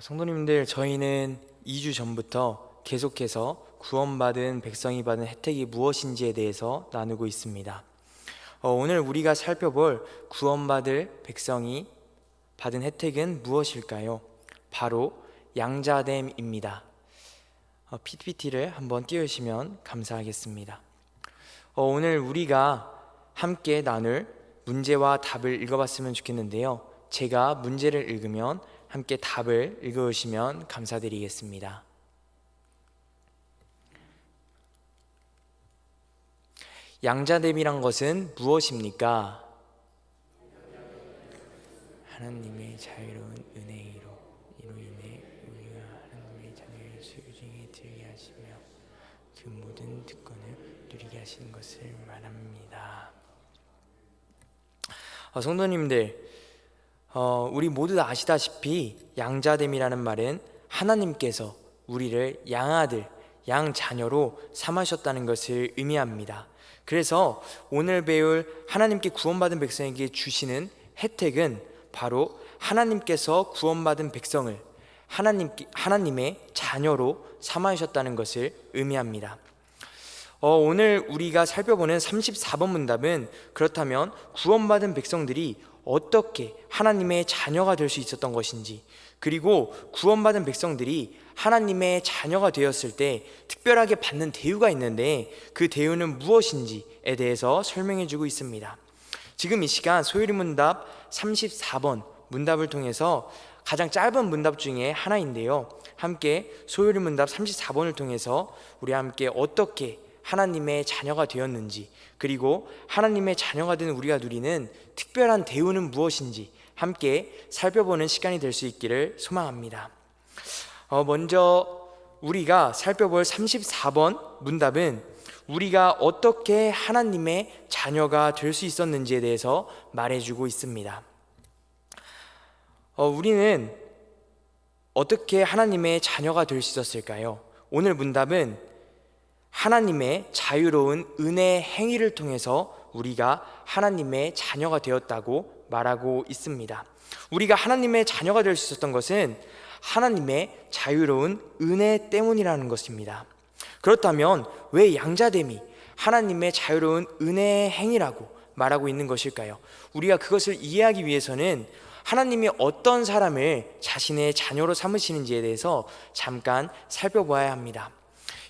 성도님들, 저희는 2주 전부터 계속해서 구원받은 백성이 받은 혜택이 무엇인지에 대해서 나누고 있습니다. 오늘 우리가 살펴볼 구원받을 백성이 받은 혜택은 무엇일까요? 바로 양자됨입니다. PPT를 한번 띄우시면 감사하겠습니다. 오늘 우리가 함께 나눌 문제와 답을 읽어봤으면 좋겠는데요. 제가 문제를 읽으면 함께 답을 읽어주시면 감사드리겠습니다. 양자됨이란 것은 무엇입니까? 하나님의 자유로운 은혜로 이로 인해 우리가 하나님의 자녀의 소유중에 들게 하시며 그 모든 특권을 누리게 하시는 것을 말합니다. 성도님들, 우리 모두 다 아시다시피 양자됨이라는 말은 하나님께서 우리를 양아들, 양자녀로 삼으셨다는 것을 의미합니다. 그래서 오늘 배울 하나님께 구원받은 백성에게 주시는 혜택은 바로 하나님께서 구원받은 백성을 하나님의 자녀로 삼으셨다는 것을 의미합니다. 오늘 우리가 살펴보는 34번 문답은 그렇다면 구원받은 백성들이 어떻게 하나님의 자녀가 될 수 있었던 것인지, 그리고 구원받은 백성들이 하나님의 자녀가 되었을 때 특별하게 받는 대우가 있는데 그 대우는 무엇인지에 대해서 설명해 주고 있습니다. 지금 이 시간 소요리 문답 34번 문답을 통해서 가장 짧은 문답 중에 하나인데요, 함께 소요리 문답 34번을 통해서 우리 함께 어떻게 하나님의 자녀가 되었는지, 그리고 하나님의 자녀가 된 우리가 누리는 특별한 대우는 무엇인지 함께 살펴보는 시간이 될 수 있기를 소망합니다. 먼저 우리가 살펴볼 34번 문답은 우리가 어떻게 하나님의 자녀가 될 수 있었는지에 대해서 말해주고 있습니다. 우리는 어떻게 하나님의 자녀가 될 수 있었을까요? 오늘 문답은 하나님의 자유로운 은혜 행위를 통해서 우리가 하나님의 자녀가 되었다고 말하고 있습니다. 우리가 하나님의 자녀가 될 수 있었던 것은 하나님의 자유로운 은혜 때문이라는 것입니다. 그렇다면 왜 양자됨이 하나님의 자유로운 은혜 행위라고 말하고 있는 것일까요? 우리가 그것을 이해하기 위해서는 하나님이 어떤 사람을 자신의 자녀로 삼으시는지에 대해서 잠깐 살펴봐야 합니다.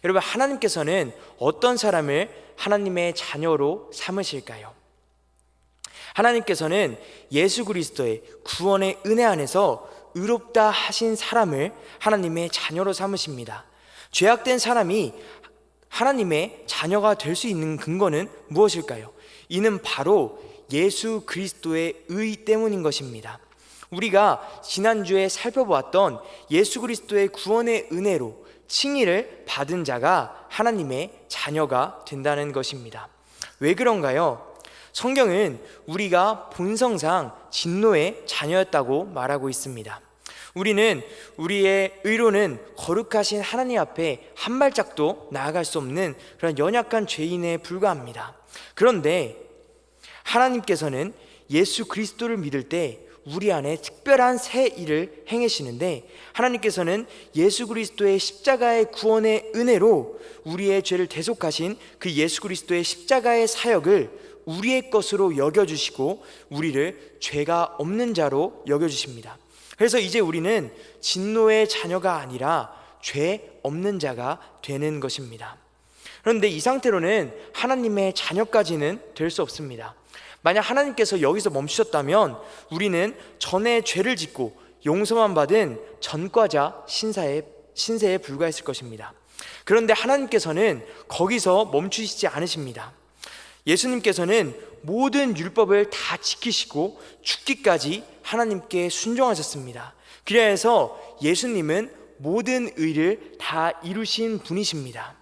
여러분, 하나님께서는 어떤 사람을 하나님의 자녀로 삼으실까요? 하나님께서는 예수 그리스도의 구원의 은혜 안에서 의롭다 하신 사람을 하나님의 자녀로 삼으십니다. 죄악된 사람이 하나님의 자녀가 될 수 있는 근거는 무엇일까요? 이는 바로 예수 그리스도의 의 때문인 것입니다. 우리가 지난주에 살펴보았던 예수 그리스도의 구원의 은혜로 칭의를 받은 자가 하나님의 자녀가 된다는 것입니다. 왜 그런가요? 성경은 우리가 본성상 진노의 자녀였다고 말하고 있습니다. 우리는 우리의 의로는 거룩하신 하나님 앞에 한 발짝도 나아갈 수 없는 그런 연약한 죄인에 불과합니다. 그런데 하나님께서는 예수 그리스도를 믿을 때 우리 안에 특별한 새 일을 행하시는데, 하나님께서는 예수 그리스도의 십자가의 구원의 은혜로 우리의 죄를 대속하신 그 예수 그리스도의 십자가의 사역을 우리의 것으로 여겨주시고 우리를 죄가 없는 자로 여겨주십니다. 그래서 이제 우리는 진노의 자녀가 아니라 죄 없는 자가 되는 것입니다. 그런데 이 상태로는 하나님의 자녀까지는 될 수 없습니다. 만약 하나님께서 여기서 멈추셨다면 우리는 전에 죄를 짓고 용서만 받은 전과자 신세에 불과했을 것입니다. 그런데 하나님께서는 거기서 멈추시지 않으십니다. 예수님께서는 모든 율법을 다 지키시고 죽기까지 하나님께 순종하셨습니다. 그래서 예수님은 모든 의를 다 이루신 분이십니다.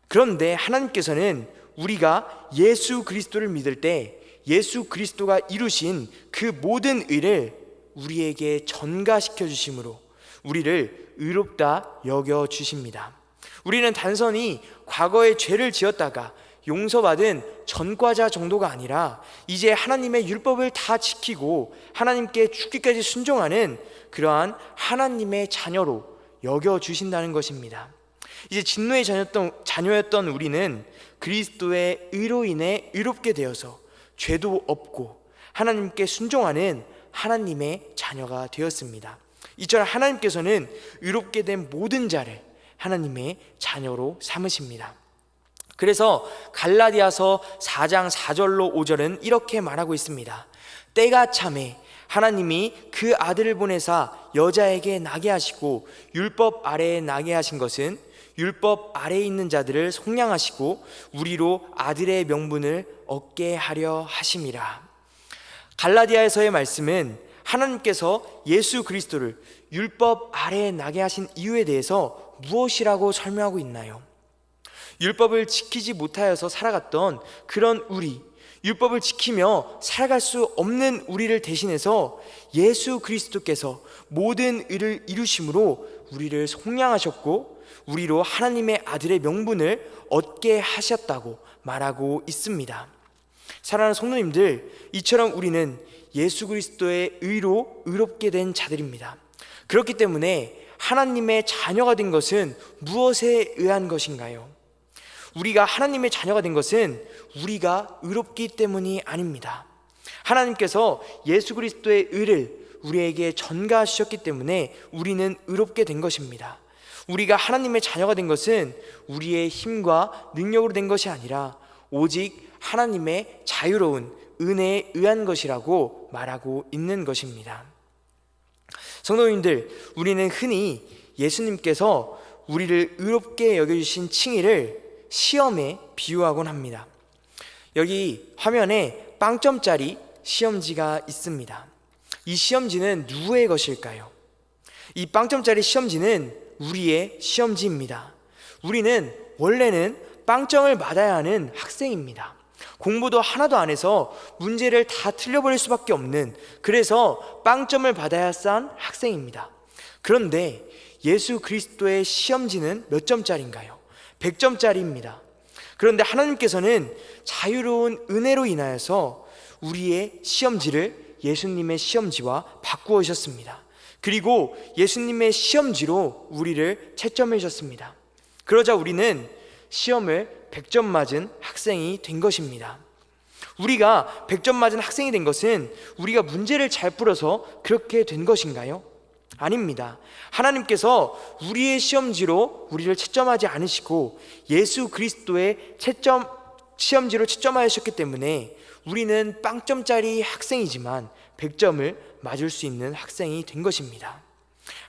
그런데 하나님께서는 우리가 예수 그리스도를 믿을 때 예수 그리스도가 이루신 그 모든 의를 우리에게 전가시켜 주심으로 우리를 의롭다 여겨 주십니다. 우리는 단순히 과거에 죄를 지었다가 용서받은 전과자 정도가 아니라 이제 하나님의 율법을 다 지키고 하나님께 죽기까지 순종하는 그러한 하나님의 자녀로 여겨주신다는 것입니다. 이제 진노의 자녀였던 우리는 그리스도의 의로 인해 의롭게 되어서 죄도 없고 하나님께 순종하는 하나님의 자녀가 되었습니다. 이처럼 하나님께서는 의롭게 된 모든 자를 하나님의 자녀로 삼으십니다. 그래서 갈라디아서 4장 4절로 5절은 이렇게 말하고 있습니다. 때가 참에 하나님이 그 아들을 보내사 여자에게 나게 하시고 율법 아래에 나게 하신 것은 율법 아래에 있는 자들을 속량하시고 우리로 아들의 명분을 얻게 하려 하심이라. 갈라디아에서의 말씀은 하나님께서 예수 그리스도를 율법 아래에 나게 하신 이유에 대해서 무엇이라고 설명하고 있나요? 율법을 지키지 못하여서 살아갔던 그런 우리, 율법을 지키며 살아갈 수 없는 우리를 대신해서 예수 그리스도께서 모든 의를 이루심으로 우리를 속량하셨고 우리로 하나님의 아들의 명분을 얻게 하셨다고 말하고 있습니다. 사랑하는 성도님들, 이처럼 우리는 예수 그리스도의 의로 의롭게 된 자들입니다. 그렇기 때문에 하나님의 자녀가 된 것은 무엇에 의한 것인가요? 우리가 하나님의 자녀가 된 것은 우리가 의롭기 때문이 아닙니다. 하나님께서 예수 그리스도의 의를 우리에게 전가하셨기 때문에 우리는 의롭게 된 것입니다. 우리가 하나님의 자녀가 된 것은 우리의 힘과 능력으로 된 것이 아니라 오직 하나님의 자유로운 은혜에 의한 것이라고 말하고 있는 것입니다. 성도님들, 우리는 흔히 예수님께서 우리를 의롭게 여겨주신 칭의를 시험에 비유하곤 합니다. 여기 화면에 빵점짜리 시험지가 있습니다. 이 시험지는 누구의 것일까요? 이 빵점짜리 시험지는 우리의 시험지입니다. 우리는 원래는 빵점을 받아야 하는 학생입니다. 공부도 하나도 안 해서 문제를 다 틀려버릴 수밖에 없는, 그래서 빵점을 받아야 싼 학생입니다. 그런데 예수 그리스도의 시험지는 몇 점짜리인가요? 100점짜리입니다. 그런데 하나님께서는 자유로운 은혜로 인하여서 우리의 시험지를 예수님의 시험지와 바꾸어 주셨습니다. 그리고 예수님의 시험지로 우리를 채점해 주셨습니다. 그러자 우리는 시험을 100점 맞은 학생이 된 것입니다. 우리가 100점 맞은 학생이 된 것은 우리가 문제를 잘 풀어서 그렇게 된 것인가요? 아닙니다. 하나님께서 우리의 시험지로 우리를 채점하지 않으시고 예수 그리스도의 시험지로 채점하셨기 때문에 우리는 빵점짜리 학생이지만 100점을 맞을 수 있는 학생이 된 것입니다.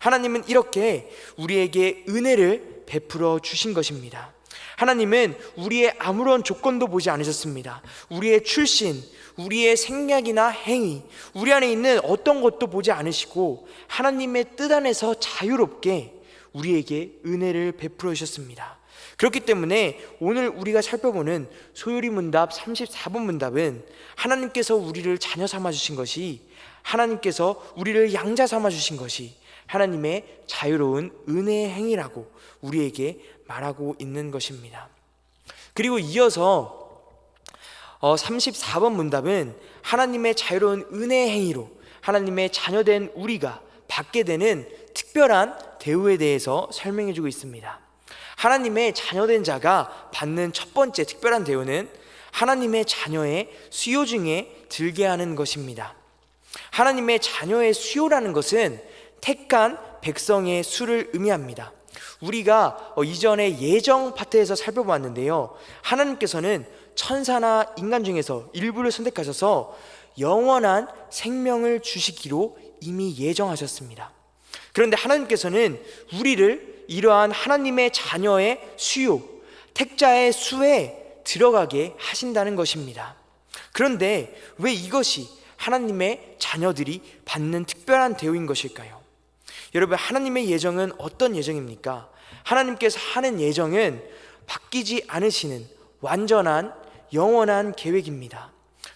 하나님은 이렇게 우리에게 은혜를 베풀어 주신 것입니다. 하나님은 우리의 아무런 조건도 보지 않으셨습니다. 우리의 출신, 우리의 생략이나 행위, 우리 안에 있는 어떤 것도 보지 않으시고 하나님의 뜻 안에서 자유롭게 우리에게 은혜를 베풀어 주셨습니다. 그렇기 때문에 오늘 우리가 살펴보는 소요리 문답 34번 문답은 하나님께서 우리를 자녀 삼아 주신 것이, 하나님께서 우리를 양자 삼아 주신 것이 하나님의 자유로운 은혜의 행위라고 우리에게 말하고 있는 것입니다. 그리고 이어서 34번 문답은 하나님의 자유로운 은혜의 행위로 하나님의 자녀된 우리가 받게 되는 특별한 대우에 대해서 설명해 주고 있습니다. 하나님의 자녀된 자가 받는 첫 번째 특별한 대우는 하나님의 자녀의 수요 중에 들게 하는 것입니다. 하나님의 자녀의 수요라는 것은 택한 백성의 수를 의미합니다. 우리가 이전에 예정 파트에서 살펴봤는데요, 하나님께서는 천사나 인간 중에서 일부를 선택하셔서 영원한 생명을 주시기로 이미 예정하셨습니다. 그런데 하나님께서는 우리를 이러한 하나님의 자녀의 수요, 택자의 수에 들어가게 하신다는 것입니다. 그런데 왜 이것이 하나님의 자녀들이 받는 특별한 대우인 것일까요? 여러분, 하나님의 예정은 어떤 예정입니까? 하나님께서 하는 예정은 바뀌지 않으시는 완전한 영원한 계획입니다.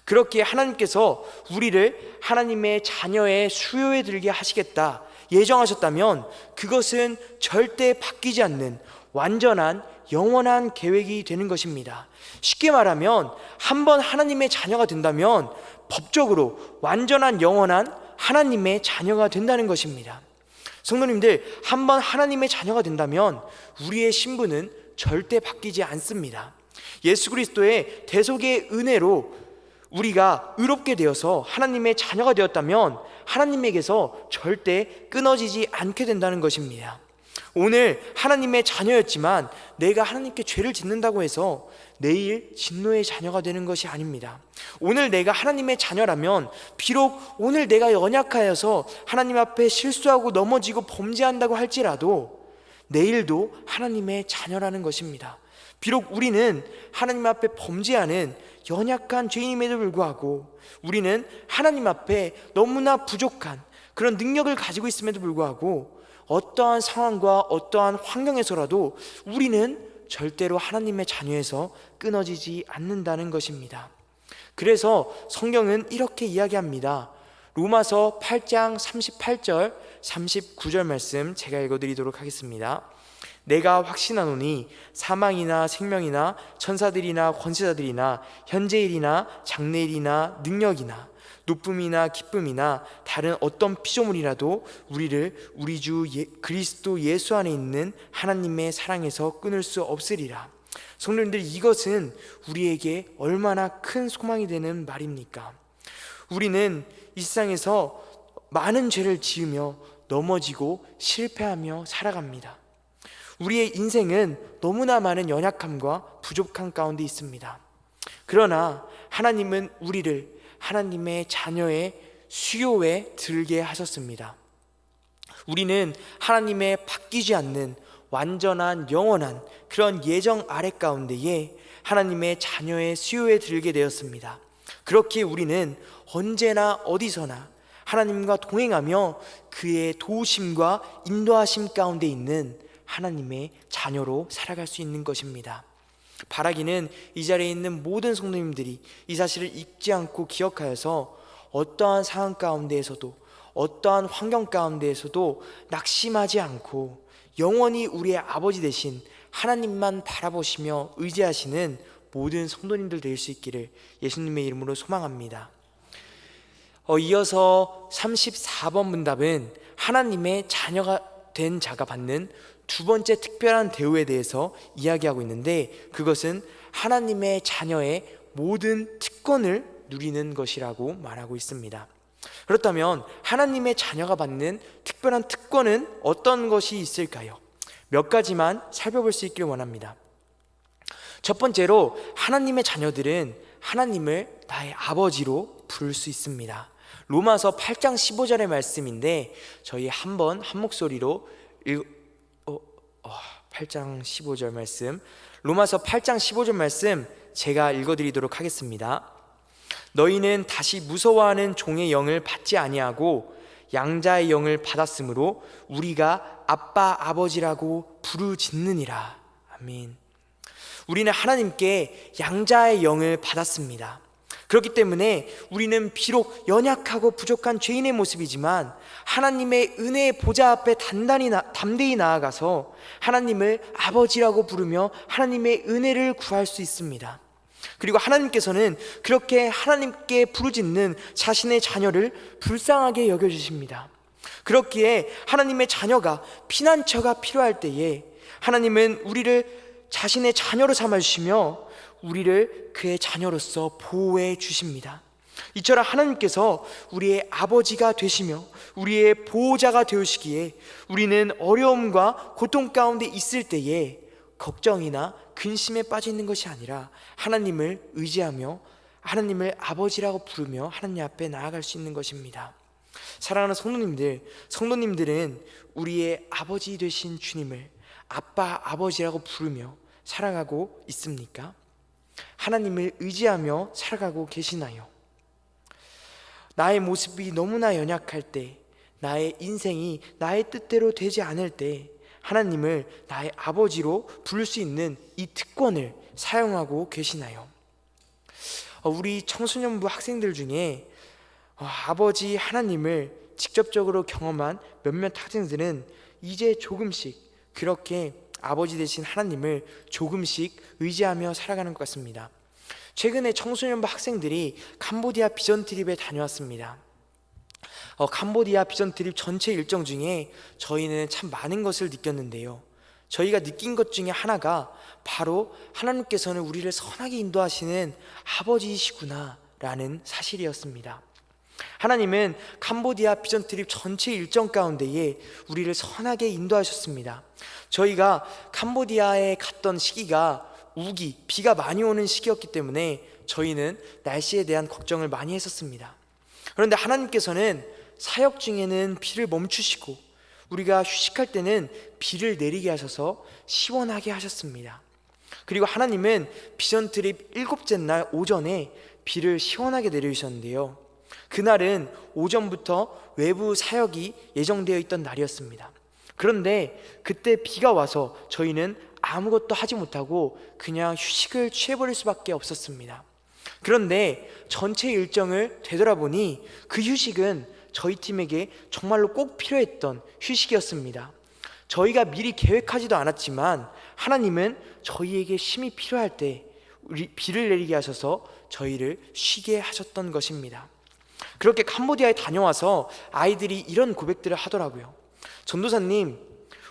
그렇게 하나님께서 우리를 하나님의 자녀의 수요에 들게 하시겠다 예정하셨다면 그것은 절대 바뀌지 않는 완전한 영원한 계획이 되는 것입니다. 쉽게 말하면 한번 하나님의 자녀가 된다면 법적으로 완전한 영원한 하나님의 자녀가 된다는 것입니다. 성도님들, 한번 하나님의 자녀가 된다면 우리의 신분은 절대 바뀌지 않습니다. 예수 그리스도의 대속의 은혜로 우리가 의롭게 되어서 하나님의 자녀가 되었다면 하나님에게서 절대 끊어지지 않게 된다는 것입니다. 오늘 하나님의 자녀였지만 내가 하나님께 죄를 짓는다고 해서 내일 진노의 자녀가 되는 것이 아닙니다. 오늘 내가 하나님의 자녀라면 비록 오늘 내가 연약하여서 하나님 앞에 실수하고 넘어지고 범죄한다고 할지라도 내일도 하나님의 자녀라는 것입니다. 비록 우리는 하나님 앞에 범죄하는 연약한 죄인임에도 불구하고 우리는 하나님 앞에 너무나 부족한 그런 능력을 가지고 있음에도 불구하고 어떠한 상황과 어떠한 환경에서라도 우리는 절대로 하나님의 자녀에서 끊어지지 않는다는 것입니다. 그래서 성경은 이렇게 이야기합니다. 로마서 8장 38절 39절 말씀 제가 읽어드리도록 하겠습니다. 내가 확신하노니 사망이나 생명이나 천사들이나 권세자들이나 현재일이나 장래일이나 능력이나 높음이나 기쁨이나 다른 어떤 피조물이라도 우리를 우리 주 그리스도 예수 안에 있는 하나님의 사랑에서 끊을 수 없으리라. 성도님들, 이것은 우리에게 얼마나 큰 소망이 되는 말입니까? 우리는 이 세상에서 많은 죄를 지으며 넘어지고 실패하며 살아갑니다. 우리의 인생은 너무나 많은 연약함과 부족함 가운데 있습니다. 그러나 하나님은 우리를 하나님의 자녀의 수요에 들게 하셨습니다. 우리는 하나님의 바뀌지 않는 완전한 영원한 그런 예정 아래 가운데에 하나님의 자녀의 수요에 들게 되었습니다. 그렇게 우리는 언제나 어디서나 하나님과 동행하며 그의 도우심과 인도하심 가운데 있는 하나님의 자녀로 살아갈 수 있는 것입니다. 바라기는 이 자리에 있는 모든 성도님들이 이 사실을 잊지 않고 기억하여서 어떠한 상황 가운데에서도 어떠한 환경 가운데에서도 낙심하지 않고 영원히 우리의 아버지 되신 하나님만 바라보시며 의지하시는 모든 성도님들 될 수 있기를 예수님의 이름으로 소망합니다. 이어서 34번 문답은 하나님의 자녀가 된 자가 받는 두 번째 특별한 대우에 대해서 이야기하고 있는데, 그것은 하나님의 자녀의 모든 특권을 누리는 것이라고 말하고 있습니다. 그렇다면 하나님의 자녀가 받는 특별한 특권은 어떤 것이 있을까요? 몇 가지만 살펴볼 수 있기를 원합니다. 첫 번째로, 하나님의 자녀들은 하나님을 나의 아버지로 부를 수 있습니다. 로마서 8장 15절의 말씀인데 저희 한번 한 목소리로 8장 15절 말씀, 로마서 8장 15절 말씀 제가 읽어드리도록 하겠습니다. 너희는 다시 무서워하는 종의 영을 받지 아니하고 양자의 영을 받았으므로 우리가 아빠 아버지라고 부르짖느니라. 아멘. 우리는 하나님께 양자의 영을 받았습니다. 그렇기 때문에 우리는 비록 연약하고 부족한 죄인의 모습이지만 하나님의 은혜의 보좌 앞에 담대히 나아가서 하나님을 아버지라고 부르며 하나님의 은혜를 구할 수 있습니다. 그리고 하나님께서는 그렇게 하나님께 부르짖는 자신의 자녀를 불쌍하게 여겨주십니다. 그렇기에 하나님의 자녀가 피난처가 필요할 때에 하나님은 우리를 자신의 자녀로 삼아주시며 우리를 그의 자녀로서 보호해 주십니다. 이처럼 하나님께서 우리의 아버지가 되시며 우리의 보호자가 되시기에 우리는 어려움과 고통 가운데 있을 때에 걱정이나 근심에 빠져 있는 것이 아니라 하나님을 의지하며 하나님을 아버지라고 부르며 하나님 앞에 나아갈 수 있는 것입니다. 사랑하는 성도님들은 우리의 아버지 되신 주님을 아빠, 아버지라고 부르며 살아가고 있습니까? 하나님을 의지하며 살아가고 계시나요? 나의 모습이 너무나 연약할 때, 나의 인생이 나의 뜻대로 되지 않을 때 하나님을 나의 아버지로 부를 수 있는 이 특권을 사용하고 계시나요? 우리 청소년부 학생들 중에 아버지 하나님을 직접적으로 경험한 몇몇 학생들은 이제 조금씩 그렇게 아버지 되신 하나님을 조금씩 의지하며 살아가는 것 같습니다. 최근에 청소년부 학생들이 캄보디아 비전 트립에 다녀왔습니다. 캄보디아 비전 트립 전체 일정 중에 저희는 참 많은 것을 느꼈는데요. 저희가 느낀 것 중에 하나가 바로 하나님께서는 우리를 선하게 인도하시는 아버지이시구나 라는 사실이었습니다. 하나님은 캄보디아 비전 트립 전체 일정 가운데에 우리를 선하게 인도하셨습니다. 저희가 캄보디아에 갔던 시기가 우기, 비가 많이 오는 시기였기 때문에 저희는 날씨에 대한 걱정을 많이 했었습니다. 그런데 하나님께서는 사역 중에는 비를 멈추시고 우리가 휴식할 때는 비를 내리게 하셔서 시원하게 하셨습니다. 그리고 하나님은 비전 트립 7째 날 오전에 비를 시원하게 내려주셨는데요, 그날은 오전부터 외부 사역이 예정되어 있던 날이었습니다. 그런데 그때 비가 와서 저희는 아무것도 하지 못하고 그냥 휴식을 취해버릴 수밖에 없었습니다. 그런데 전체 일정을 되돌아보니 그 휴식은 저희 팀에게 정말로 꼭 필요했던 휴식이었습니다. 저희가 미리 계획하지도 않았지만 하나님은 저희에게 쉼이 필요할 때 비를 내리게 하셔서 저희를 쉬게 하셨던 것입니다. 그렇게 캄보디아에 다녀와서 아이들이 이런 고백들을 하더라고요. 전도사님,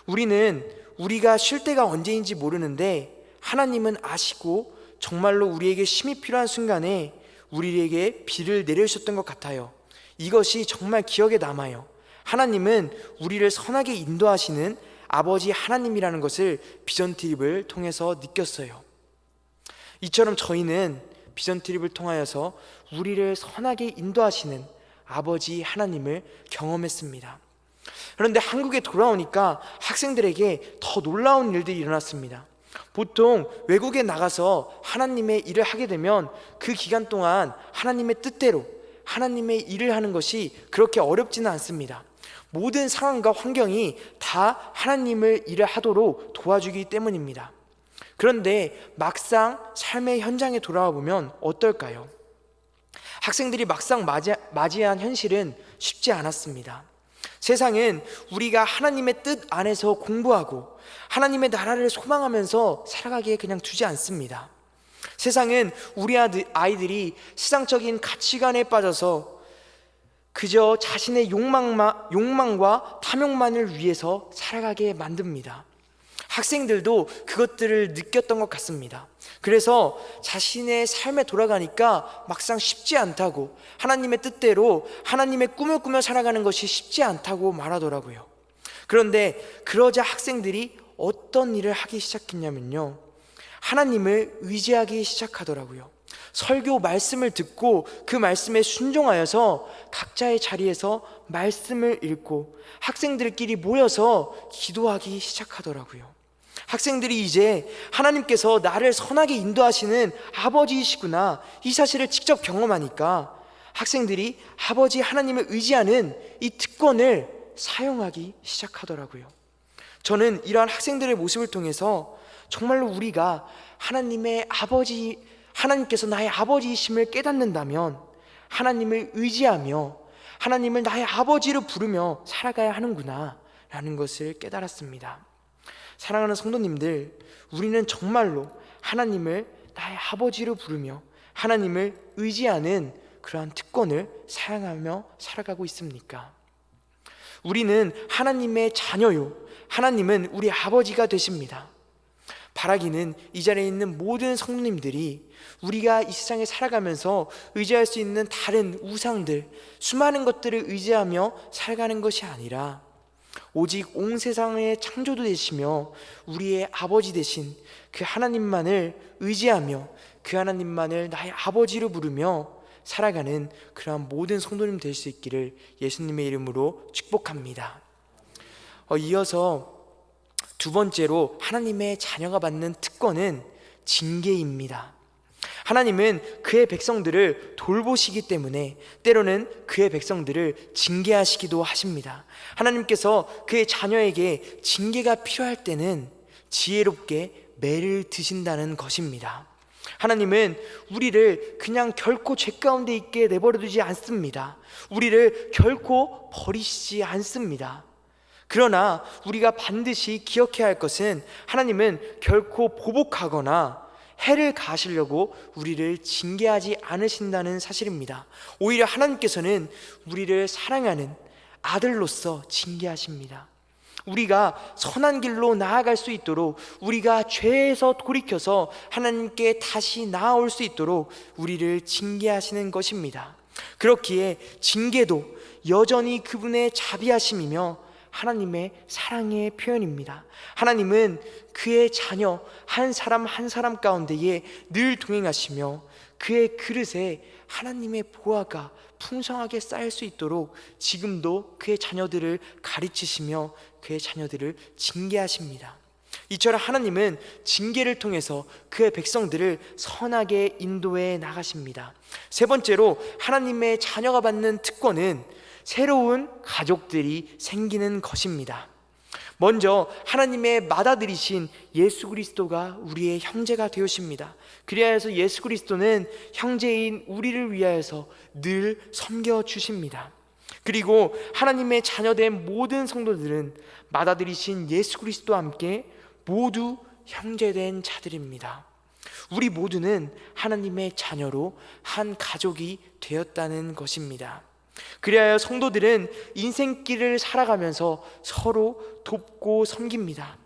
우리는 우리가 쉴 때가 언제인지 모르는데 하나님은 아시고 정말로 우리에게 쉼이 필요한 순간에 우리에게 비를 내려주셨던 것 같아요. 이것이 정말 기억에 남아요. 하나님은 우리를 선하게 인도하시는 아버지 하나님이라는 것을 비전 트립을 통해서 느꼈어요. 이처럼 저희는 비전 트립을 통하여서 우리를 선하게 인도하시는 아버지 하나님을 경험했습니다. 그런데 한국에 돌아오니까 학생들에게 더 놀라운 일들이 일어났습니다. 보통 외국에 나가서 하나님의 일을 하게 되면 그 기간 동안 하나님의 뜻대로 하나님의 일을 하는 것이 그렇게 어렵지는 않습니다. 모든 상황과 환경이 다 하나님의 일을 하도록 도와주기 때문입니다. 그런데 막상 삶의 현장에 돌아와 보면 어떨까요? 학생들이 막상 맞이한 현실은 쉽지 않았습니다. 세상은 우리가 하나님의 뜻 안에서 공부하고 하나님의 나라를 소망하면서 살아가기에 그냥 두지 않습니다. 세상은 우리 아이들이 세상적인 가치관에 빠져서 그저 자신의 욕망과 탐욕만을 위해서 살아가게 만듭니다. 학생들도 그것들을 느꼈던 것 같습니다. 그래서 자신의 삶에 돌아가니까 막상 쉽지 않다고, 하나님의 뜻대로 하나님의 꿈을 꾸며 살아가는 것이 쉽지 않다고 말하더라고요. 그런데 그러자 학생들이 어떤 일을 하기 시작했냐면요, 하나님을 의지하기 시작하더라고요. 설교 말씀을 듣고 그 말씀에 순종하여서 각자의 자리에서 말씀을 읽고 학생들끼리 모여서 기도하기 시작하더라고요. 학생들이 이제 하나님께서 나를 선하게 인도하시는 아버지이시구나, 이 사실을 직접 경험하니까 학생들이 아버지 하나님을 의지하는 이 특권을 사용하기 시작하더라고요. 저는 이러한 학생들의 모습을 통해서 정말로 우리가 하나님께서 나의 아버지이심을 깨닫는다면 하나님을 의지하며 하나님을 나의 아버지로 부르며 살아가야 하는구나 라는 것을 깨달았습니다. 사랑하는 성도님들, 우리는 정말로 하나님을 나의 아버지로 부르며 하나님을 의지하는 그러한 특권을 사용하며 살아가고 있습니까? 우리는 하나님의 자녀요, 하나님은 우리 아버지가 되십니다. 바라기는 이 자리에 있는 모든 성도님들이 우리가 이 세상에 살아가면서 의지할 수 있는 다른 우상들, 수많은 것들을 의지하며 살아가는 것이 아니라 오직 온 세상의 창조주 되시며 우리의 아버지 되신 그 하나님만을 의지하며 그 하나님만을 나의 아버지로 부르며 살아가는 그러한 모든 성도님 될 수 있기를 예수님의 이름으로 축복합니다. 이어서 두 번째로 하나님의 자녀가 받는 특권은 징계입니다. 하나님은 그의 백성들을 돌보시기 때문에 때로는 그의 백성들을 징계하시기도 하십니다. 하나님께서 그의 자녀에게 징계가 필요할 때는 지혜롭게 매를 드신다는 것입니다. 하나님은 우리를 그냥 결코 죄 가운데 있게 내버려 두지 않습니다. 우리를 결코 버리시지 않습니다. 그러나 우리가 반드시 기억해야 할 것은 하나님은 결코 보복하거나 해를 가하시려고 우리를 징계하지 않으신다는 사실입니다. 오히려 하나님께서는 우리를 사랑하는 아들로서 징계하십니다. 우리가 선한 길로 나아갈 수 있도록, 우리가 죄에서 돌이켜서 하나님께 다시 나아올 수 있도록 우리를 징계하시는 것입니다. 그렇기에 징계도 여전히 그분의 자비하심이며 하나님의 사랑의 표현입니다. 하나님은 그의 자녀 한 사람 한 사람 가운데에 늘 동행하시며 그의 그릇에 하나님의 보화가 풍성하게 쌓일 수 있도록 지금도 그의 자녀들을 가르치시며 그의 자녀들을 징계하십니다. 이처럼 하나님은 징계를 통해서 그의 백성들을 선하게 인도해 나가십니다. 세 번째로 하나님의 자녀가 받는 특권은 새로운 가족들이 생기는 것입니다. 먼저 하나님의 맏아들이신 예수 그리스도가 우리의 형제가 되오십니다. 그리하여서 예수 그리스도는 형제인 우리를 위하여서 늘 섬겨주십니다. 그리고 하나님의 자녀된 모든 성도들은 맏아들이신 예수 그리스도와 함께 모두 형제된 자들입니다. 우리 모두는 하나님의 자녀로 한 가족이 되었다는 것입니다. 그리하여 성도들은 인생길을 살아가면서 서로 돕고 섬깁니다.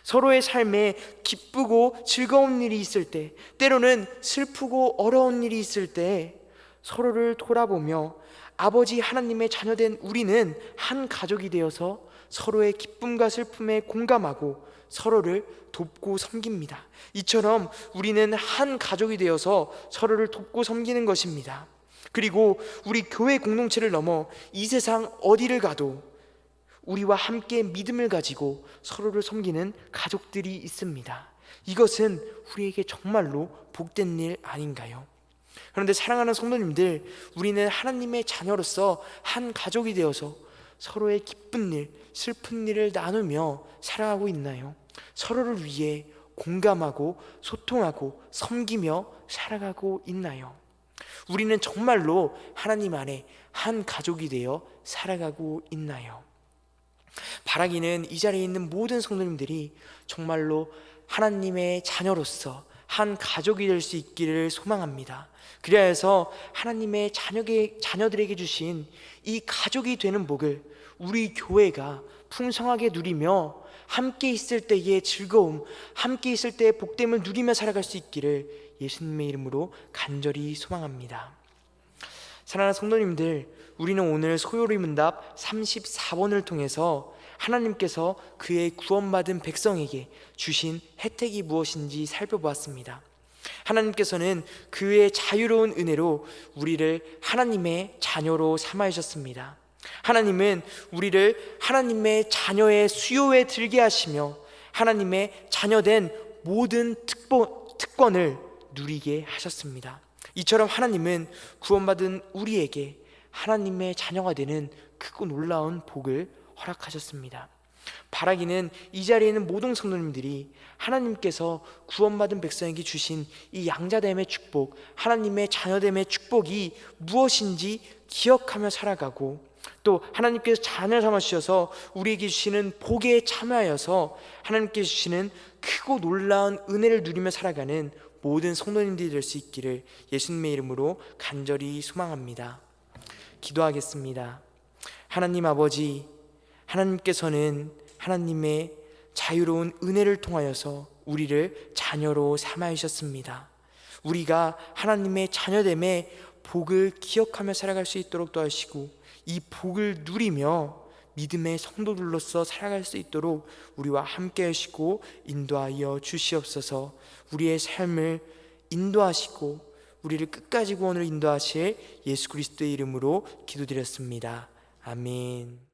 서로의 삶에 기쁘고 즐거운 일이 있을 때, 때로는 슬프고 어려운 일이 있을 때 서로를 돌아보며 아버지 하나님의 자녀된 우리는 한 가족이 되어서 서로의 기쁨과 슬픔에 공감하고 서로를 돕고 섬깁니다. 이처럼 우리는 한 가족이 되어서 서로를 돕고 섬기는 것입니다. 그리고 우리 교회 공동체를 넘어 이 세상 어디를 가도 우리와 함께 믿음을 가지고 서로를 섬기는 가족들이 있습니다. 이것은 우리에게 정말로 복된 일 아닌가요? 그런데 사랑하는 성도님들, 우리는 하나님의 자녀로서 한 가족이 되어서 서로의 기쁜 일, 슬픈 일을 나누며 살아가고 있나요? 서로를 위해 공감하고 소통하고 섬기며 살아가고 있나요? 우리는 정말로 하나님 안에 한 가족이 되어 살아가고 있나요? 바라기는 이 자리에 있는 모든 성도님들이 정말로 하나님의 자녀로서 한 가족이 될 수 있기를 소망합니다. 그래서 하나님의 자녀들에게 주신 이 가족이 되는 복을 우리 교회가 풍성하게 누리며 함께 있을 때의 즐거움, 함께 있을 때의 복됨을 누리며 살아갈 수 있기를 예수님의 이름으로 간절히 소망합니다. 사랑하는 성도님들, 우리는 오늘 소요리 문답 34번을 통해서 하나님께서 그의 구원받은 백성에게 주신 혜택이 무엇인지 살펴보았습니다. 하나님께서는 그의 자유로운 은혜로 우리를 하나님의 자녀로 삼아주셨습니다. 하나님은 우리를 하나님의 자녀의 수요에 들게 하시며 하나님의 자녀된 모든 특권을 누리게 하셨습니다. 이처럼 하나님은 구원받은 우리에게 하나님의 자녀가 되는 크고 놀라운 복을 허락하셨습니다. 바라기는 이 자리에 있는 모든 성도님들이 하나님께서 구원받은 백성에게 주신 이 양자됨의 축복, 하나님의 자녀됨의 축복이 무엇인지 기억하며 살아가고, 또 하나님께서 자녀 삼아주셔서 우리에게 주시는 복에 참여하여서 하나님께서 주시는 크고 놀라운 은혜를 누리며 살아가는 모든 성도님들이 될 수 있기를 예수님의 이름으로 간절히 소망합니다. 기도하겠습니다. 하나님 아버지, 하나님께서는 하나님의 자유로운 은혜를 통하여서 우리를 자녀로 삼아주셨습니다. 우리가 하나님의 자녀됨의 복을 기억하며 살아갈 수 있도록 도와주시고, 이 복을 누리며 믿음의 성도들로서 살아갈 수 있도록 우리와 함께 하시고 인도하여 주시옵소서. 우리의 삶을 인도하시고 우리를 끝까지 구원으로 인도하실 예수 그리스도의 이름으로 기도드렸습니다. 아멘.